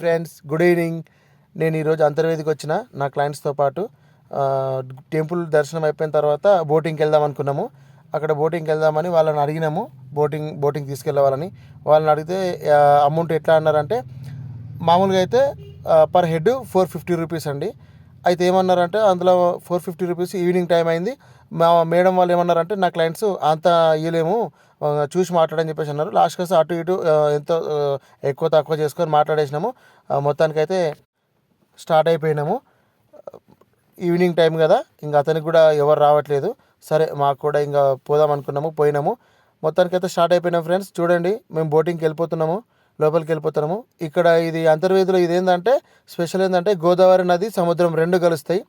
Friends, good evening. నేను ఈరోజు అంతర్వేదికి వచ్చిన నా క్లయింట్స్తో పాటు టెంపుల్ దర్శనం అయిపోయిన తర్వాత బోటింగ్కి వెళ్దాం అనుకున్నాము. అక్కడ బోటింగ్కి వెళ్దామని వాళ్ళని అడిగినాము, బోటింగ్ తీసుకెళ్ళే వాళ్ళని. వాళ్ళని అడిగితే అమౌంట్ ఎట్లా అన్నారంటే, మామూలుగా అయితే పర్ హెడ్ 450 రూపీస్ అండి. అయితే ఏమన్నారంటే అందులో 450 రూపీస్ ఈవినింగ్ టైం అయింది. మా మేడం వాళ్ళు ఏమన్నారంటే, నా క్లయింట్స్ అంత ఇవ్వలేము, చూసి మాట్లాడని చెప్పేసి అన్నారు. లాస్ట్ కోసం అటు ఇటు ఎంతో ఎక్కువ తక్కువ చేసుకొని మాట్లాడేసినాము. మొత్తానికైతే స్టార్ట్ అయిపోయినాము. ఈవినింగ్ టైం కదా, ఇంకా అతనికి కూడా ఎవరు రావట్లేదు. సరే మాకు కూడా ఇంకా పోదాం అనుకున్నాము, పోయినాము. మొత్తానికైతే స్టార్ట్ అయిపోయినాం ఫ్రెండ్స్. చూడండి, మేము బోటింగ్కి వెళ్ళిపోతున్నాము, లోపలికి వెళ్ళిపోతున్నాము. ఇక్కడ ఇది అంతర్వేదిలో ఇదేంటంటే స్పెషల్ ఏంటంటే గోదావరి నది సముద్రం రెండు కలుస్తాయి.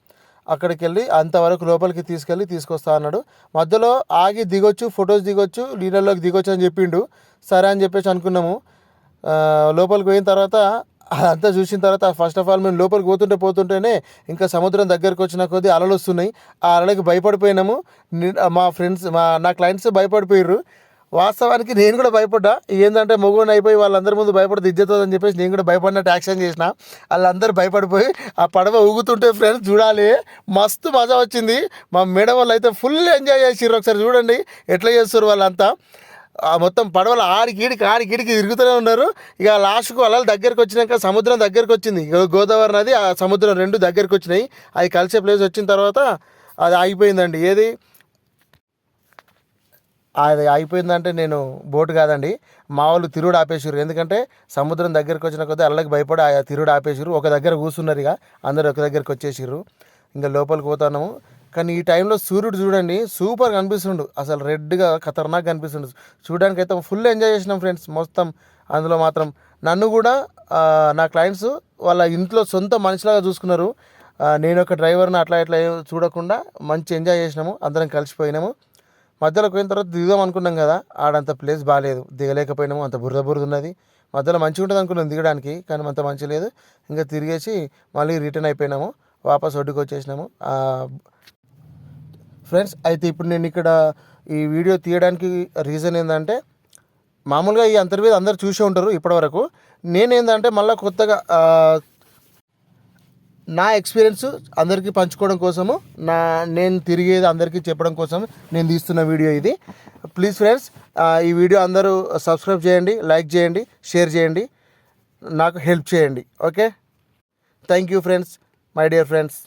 అక్కడికి వెళ్ళి అంతవరకు లోపలికి తీసుకొస్తా అన్నాడు. మధ్యలో ఆగి దిగొచ్చు, ఫొటోస్ దిగొచ్చు, నీళ్ళలోకి దిగొచ్చు అని చెప్పిండు. సరే అని చెప్పేసి అనుకున్నాము. లోపలికి పోయిన తర్వాత అదంతా చూసిన తర్వాత ఫస్ట్ ఆఫ్ ఆల్ మేము లోపలికి పోతుంటేనే ఇంకా సముద్రం దగ్గరకు వచ్చిన కొద్దీ అలలు వస్తున్నాయి. ఆ అలలకి భయపడిపోయినాము. నా క్లయింట్స్ భయపడిపోయారు. వాస్తవానికి నేను కూడా భయపడ్డా. ఏంటంటే మొగుని అయిపోయి వాళ్ళందరి ముందు భయపడితే ఇజ్జతని చెప్పేసి నేను కూడా భయపడినట్టు యాక్షన్ చేసిన. వాళ్ళందరూ భయపడిపోయి ఆ పడవ ఊగుతుంటే ఫ్రెండ్స్ చూడాలి, మస్తు మజా వచ్చింది. మా మేడం వాళ్ళు అయితే ఫుల్ ఎంజాయ్ చేసిర్రు. ఒకసారి చూడండి ఎట్లా చేస్తారు వాళ్ళంతా. మొత్తం పడవలు ఆడికిడికి తిరుగుతూనే ఉన్నారు. ఇక లాస్ట్కు అలలు దగ్గరికి వచ్చినాక సముద్రం దగ్గరికి వచ్చింది. గోదావరి నది ఆ సముద్రం రెండు దగ్గరికి వచ్చినాయి. అది కలిసే ప్లేస్ వచ్చిన తర్వాత అది ఆగిపోయిందండి. అది అయిపోయిందంటే నేను బోటు కాదండి, మా వాళ్ళు తిరుడు ఆపేసారు. ఎందుకంటే సముద్రం దగ్గరికి వచ్చిన కొద్దీ అల్లకి భయపడి ఆ తిరుడు ఆపేసారు. ఒక దగ్గర కూర్చున్నారు, ఇక అందరు ఒక దగ్గరికి వచ్చేసారు. ఇంకా లోపలికి పోతున్నాము. కానీ ఈ టైంలో సూర్యుడు చూడండి సూపర్ కనిపిస్తుండు, అసలు రెడ్గా ఖతర్నాక్ కనిపిస్తుండు. చూడడానికి అయితే ఫుల్ ఎంజాయ్ చేసినాం ఫ్రెండ్స్ మొత్తం. అందులో మాత్రం నన్ను కూడా నా క్లయింట్స్ వాళ్ళ ఇంట్లో సొంత మనిషిలాగా చూసుకున్నారు. నేను ఒక డ్రైవర్ని అట్లా ఇట్లా చూడకుండా మంచి ఎంజాయ్ చేసినాము, అందరం కలిసిపోయినాము. మధ్యలోకి పోయిన తర్వాత దిగుదాం అనుకున్నాం కదా, ఆడంత ప్లేస్ బాగాలేదు, దిగలేకపోయినాము. అంత బురద ఉన్నది. మధ్యలో మంచిగా ఉంటుంది అనుకున్నాం దిగడానికి, కానీ అంత మంచి లేదు. ఇంకా తిరిగేసి మళ్ళీ రిటర్న్ అయిపోయినాము, వాపస్ ఒడ్డుకు వచ్చేసినాము. ఫ్రెండ్స్, అయితే ఇప్పుడు నేను ఇక్కడ ఈ వీడియో తీయడానికి రీజన్ ఏంటంటే, మామూలుగా ఈ అంతర్వేది అందరు చూసే ఉంటారు ఇప్పటివరకు. నేనేంటంటే మళ్ళీ కొత్తగా నా ఎక్స్పీరియన్స్ అందరికీ పంచుకోవడం కోసము, నేను తిరిగేది అందరికీ చెప్పడం కోసం నేను తీస్తున్న వీడియో ఇది. ప్లీజ్ ఫ్రెండ్స్, ఈ వీడియో అందరూ సబ్స్క్రైబ్ చేయండి, లైక్ చేయండి, షేర్ చేయండి, నాకు హెల్ప్ చేయండి. Okay, thank you friends, my dear friends.